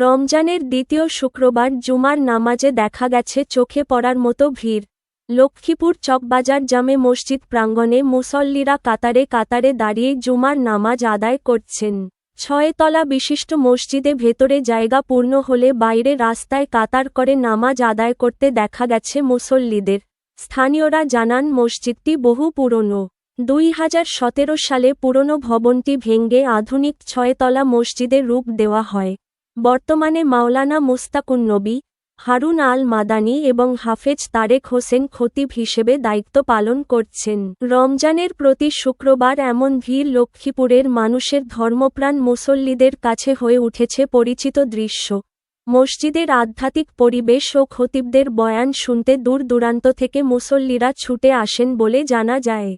রমজানের দ্বিতীয় শুক্রবার জুমার নামাজে দেখা গেছে চোখে পড়ার মতো ভিড়। লক্ষ্মীপুর চকবাজার জামে মসজিদ প্রাঙ্গণে মুসল্লিরা কাতারে কাতারে দাঁড়িয়ে জুমার নামাজ আদায় করছেন। ৬ তলা বিশিষ্ট মসজিদে ভেতরে জায়গা পূর্ণ হলে বাইরে রাস্তায় কাতার করে নামাজ আদায় করতে দেখা গেছে মুসল্লিদের। স্থানীয়রা জানান মসজিদটি বহু পুরনো। ২০১৭ সালে পুরনো ভবনটি ভেঙে আধুনিক ৬ তলা মসজিদের রূপ দেওয়া হয়। বর্তমানে মাওলানা মুস্তাকুন্নবী, হারুন আল মাদানী এবং হাফেজ তারেক হোসেন খতিব হিসেবে দায়িত্ব পালন করছেন। রমজানের প্রতি শুক্রবার এমন ভিড় লক্ষ্মীপুরের মানুষের ধর্মপ্রাণ মুসল্লিদের কাছে হয়ে উঠেছে পরিচিত দৃশ্য। মসজিদের আধ্যাত্মিক পরিবেশ ও খতিবদের বয়ান শুনতে দূর দূরান্ত থেকে মুসল্লিরা ছুটে আসেন বলে জানা যায়।